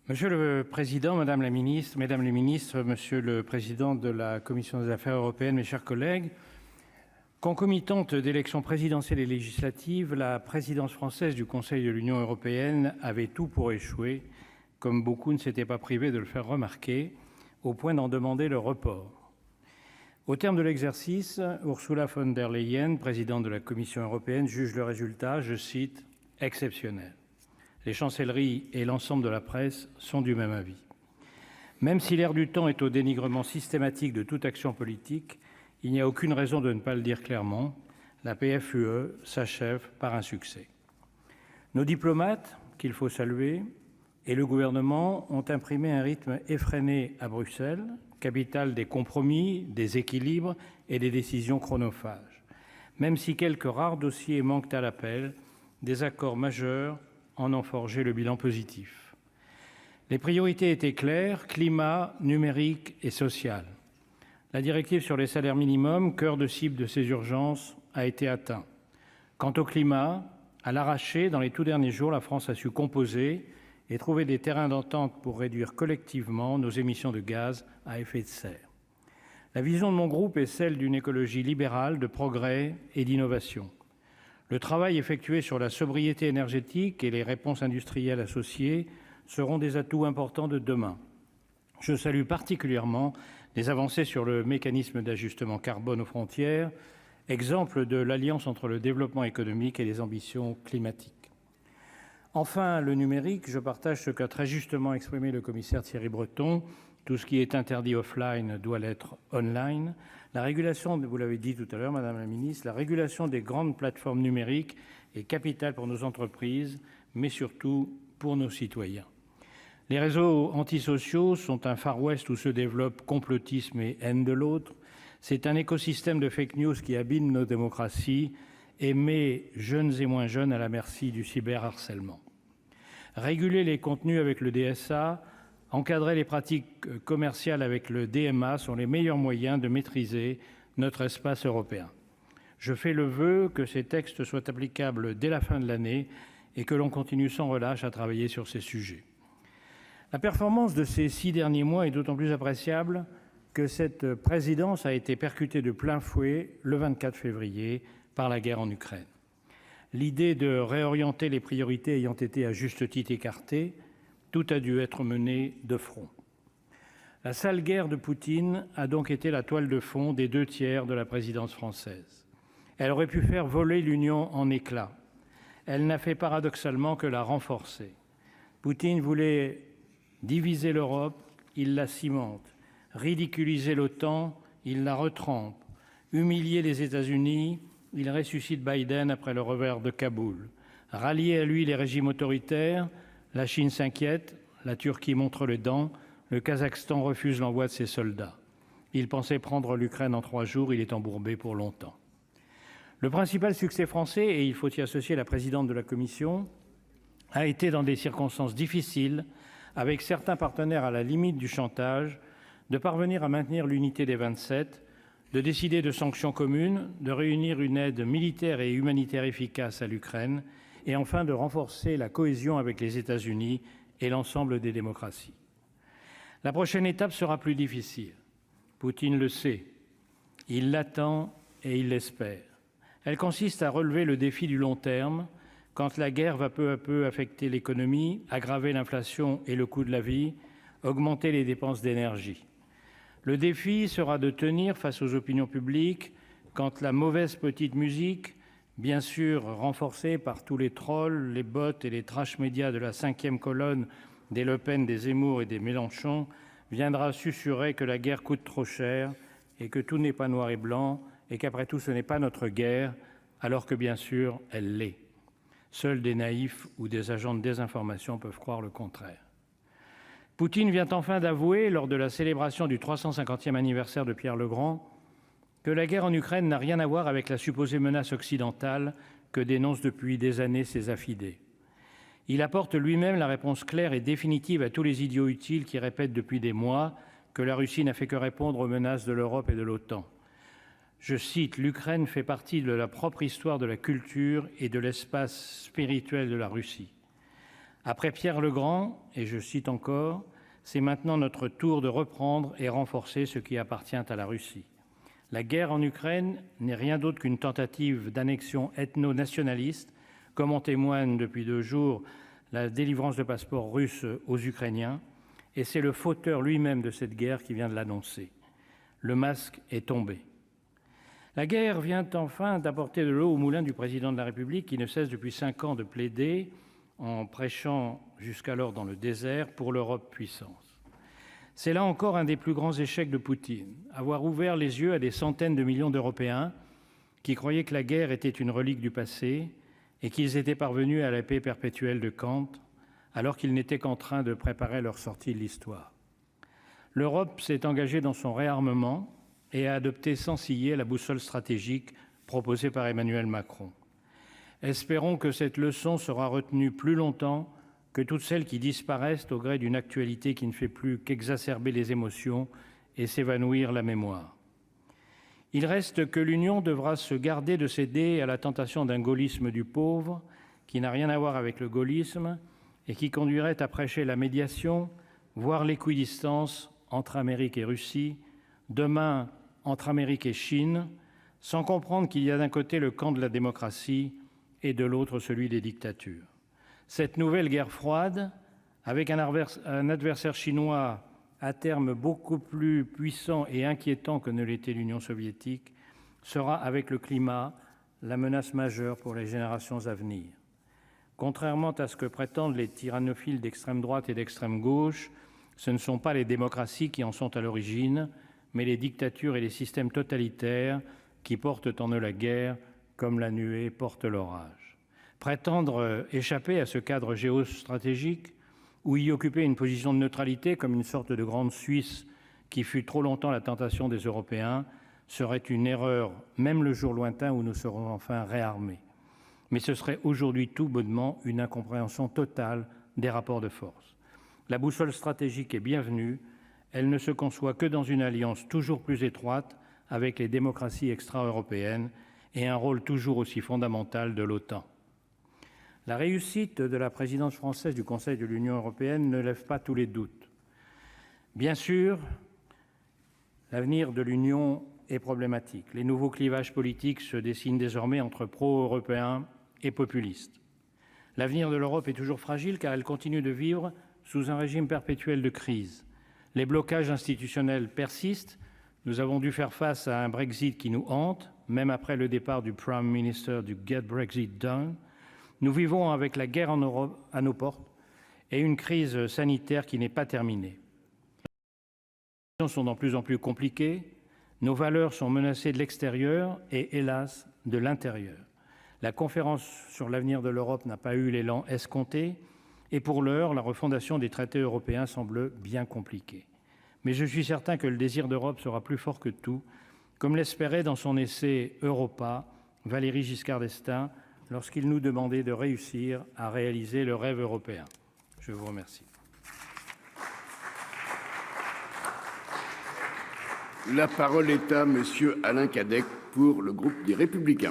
Monsieur le Président, Madame la Ministre, Mesdames les Ministres, Monsieur le Président de la Commission des Affaires européennes, mes chers collègues, concomitante d'élections présidentielles et législatives, la présidence française du Conseil de l'Union européenne avait tout pour échouer, comme beaucoup ne s'étaient pas privés de le faire remarquer, au point d'en demander le report. Au terme de l'exercice, Ursula von der Leyen, présidente de la Commission européenne, juge le résultat, je cite, « exceptionnel ». Les chancelleries et l'ensemble de la presse sont du même avis. Même si l'air du temps est au dénigrement systématique de toute action politique, il n'y a aucune raison de ne pas le dire clairement, la PFUE s'achève par un succès. Nos diplomates, qu'il faut saluer, et le gouvernement ont imprimé un rythme effréné à Bruxelles, capitale des compromis, des équilibres et des décisions chronophages. Même si quelques rares dossiers manquent à l'appel, des accords majeurs en ont forgé le bilan positif. Les priorités étaient claires, climat, numérique et social. La directive sur les salaires minimums, cœur de cible de ces urgences, a été atteinte. Quant au climat, à l'arraché, dans les tout derniers jours, la France a su composer et trouver des terrains d'entente pour réduire collectivement nos émissions de gaz à effet de serre. La vision de mon groupe est celle d'une écologie libérale, de progrès et d'innovation. Le travail effectué sur la sobriété énergétique et les réponses industrielles associées seront des atouts importants de demain. Je salue particulièrement les avancées sur le mécanisme d'ajustement carbone aux frontières, exemple de l'alliance entre le développement économique et les ambitions climatiques. Enfin, le numérique, je partage ce qu'a très justement exprimé le commissaire Thierry Breton. Tout ce qui est interdit offline doit l'être online. La régulation, vous l'avez dit tout à l'heure, Madame la Ministre, la régulation des grandes plateformes numériques est capitale pour nos entreprises, mais surtout pour nos citoyens. Les réseaux antisociaux sont un Far West où se développent complotisme et haine de l'autre. C'est un écosystème de fake news qui abîme nos démocraties et met jeunes et moins jeunes à la merci du cyberharcèlement. Réguler les contenus avec le DSA, encadrer les pratiques commerciales avec le DMA sont les meilleurs moyens de maîtriser notre espace européen. Je fais le vœu que ces textes soient applicables dès la fin de l'année et que l'on continue sans relâche à travailler sur ces sujets. La performance de ces 6 derniers mois est d'autant plus appréciable que cette présidence a été percutée de plein fouet le 24 février par la guerre en Ukraine. L'idée de réorienter les priorités ayant été à juste titre écartée, tout a dû être mené de front. La sale guerre de Poutine a donc été la toile de fond des 2/3 de la présidence française. Elle aurait pu faire voler l'Union en éclats. Elle n'a fait paradoxalement que la renforcer. Poutine voulait diviser l'Europe, il la cimente. Ridiculiser l'OTAN, il la retrempe. Humilier les États-Unis, il ressuscite Biden après le revers de Kaboul. Rallier à lui les régimes autoritaires, la Chine s'inquiète, la Turquie montre les dents, le Kazakhstan refuse l'envoi de ses soldats. Il pensait prendre l'Ukraine en 3 jours, il est embourbé pour longtemps. Le principal succès français, et il faut y associer la présidente de la Commission, a été dans des circonstances difficiles, avec certains partenaires à la limite du chantage, de parvenir à maintenir l'unité des 27, de décider de sanctions communes, de réunir une aide militaire et humanitaire efficace à l'Ukraine, et enfin de renforcer la cohésion avec les États-Unis et l'ensemble des démocraties. La prochaine étape sera plus difficile. Poutine le sait. Il l'attend et il l'espère. Elle consiste à relever le défi du long terme, quand la guerre va peu à peu affecter l'économie, aggraver l'inflation et le coût de la vie, augmenter les dépenses d'énergie. Le défi sera de tenir face aux opinions publiques quand la mauvaise petite musique, bien sûr renforcée par tous les trolls, les bots et les trash médias de la 5e colonne des Le Pen, des Zemmour et des Mélenchon, viendra susurrer que la guerre coûte trop cher et que tout n'est pas noir et blanc et qu'après tout ce n'est pas notre guerre, alors que bien sûr elle l'est. Seuls des naïfs ou des agents de désinformation peuvent croire le contraire. Poutine vient enfin d'avouer, lors de la célébration du 350e anniversaire de Pierre le Grand, que la guerre en Ukraine n'a rien à voir avec la supposée menace occidentale que dénoncent depuis des années ses affidés. Il apporte lui-même la réponse claire et définitive à tous les idiots utiles qui répètent depuis des mois que la Russie n'a fait que répondre aux menaces de l'Europe et de l'OTAN. Je cite, « L'Ukraine fait partie de la propre histoire de la culture et de l'espace spirituel de la Russie. » Après Pierre le Grand, et je cite encore, « C'est maintenant notre tour de reprendre et renforcer ce qui appartient à la Russie. » La guerre en Ukraine n'est rien d'autre qu'une tentative d'annexion ethno-nationaliste, comme en témoigne depuis 2 jours la délivrance de passeports russes aux Ukrainiens, et c'est le fauteur lui-même de cette guerre qui vient de l'annoncer. Le masque est tombé. La guerre vient enfin d'apporter de l'eau au moulin du président de la République qui ne cesse depuis 5 ans de plaider, en prêchant jusqu'alors dans le désert, pour l'Europe puissance. C'est là encore un des plus grands échecs de Poutine, avoir ouvert les yeux à des centaines de millions d'Européens qui croyaient que la guerre était une relique du passé et qu'ils étaient parvenus à la paix perpétuelle de Kant, alors qu'ils n'étaient qu'en train de préparer leur sortie de l'histoire. L'Europe s'est engagée dans son réarmement et a adopté sans ciller la boussole stratégique proposée par Emmanuel Macron. Espérons que cette leçon sera retenue plus longtemps que toutes celles qui disparaissent au gré d'une actualité qui ne fait plus qu'exacerber les émotions et s'évanouir la mémoire. Il reste que l'Union devra se garder de céder à la tentation d'un gaullisme du pauvre qui n'a rien à voir avec le gaullisme et qui conduirait à prêcher la médiation, voire l'équidistance entre Amérique et Russie, demain entre Amérique et Chine, sans comprendre qu'il y a d'un côté le camp de la démocratie et de l'autre celui des dictatures. Cette nouvelle guerre froide, avec un adversaire chinois à terme beaucoup plus puissant et inquiétant que ne l'était l'Union soviétique, sera avec le climat la menace majeure pour les générations à venir. Contrairement à ce que prétendent les tyrannophiles d'extrême droite et d'extrême gauche, ce ne sont pas les démocraties qui en sont à l'origine, mais les dictatures et les systèmes totalitaires qui portent en eux la guerre comme la nuée porte l'orage. Prétendre échapper à ce cadre géostratégique ou y occuper une position de neutralité comme une sorte de grande Suisse qui fut trop longtemps la tentation des Européens serait une erreur, même le jour lointain où nous serons enfin réarmés. Mais ce serait aujourd'hui tout bonnement une incompréhension totale des rapports de force. La boussole stratégique est bienvenue, elle ne se conçoit que dans une alliance toujours plus étroite avec les démocraties extra-européennes et un rôle toujours aussi fondamental de l'OTAN. La réussite de la présidence française du Conseil de l'Union européenne ne lève pas tous les doutes. Bien sûr, l'avenir de l'Union est problématique. Les nouveaux clivages politiques se dessinent désormais entre pro-européens et populistes. L'avenir de l'Europe est toujours fragile car elle continue de vivre sous un régime perpétuel de crise. Les blocages institutionnels persistent. Nous avons dû faire face à un Brexit qui nous hante, même après le départ du Prime Minister du Get Brexit Done. Nous vivons avec la guerre en Europe à nos portes et une crise sanitaire qui n'est pas terminée. Les relations sont de plus en plus compliquées, nos valeurs sont menacées de l'extérieur et, hélas, de l'intérieur. La conférence sur l'avenir de l'Europe n'a pas eu l'élan escompté et pour l'heure, la refondation des traités européens semble bien compliquée. Mais je suis certain que le désir d'Europe sera plus fort que tout, comme l'espérait dans son essai Europa Valéry Giscard d'Estaing, lorsqu'il nous demandait de réussir à réaliser le rêve européen. Je vous remercie. La parole est à monsieur Alain Cadec pour le groupe des Républicains.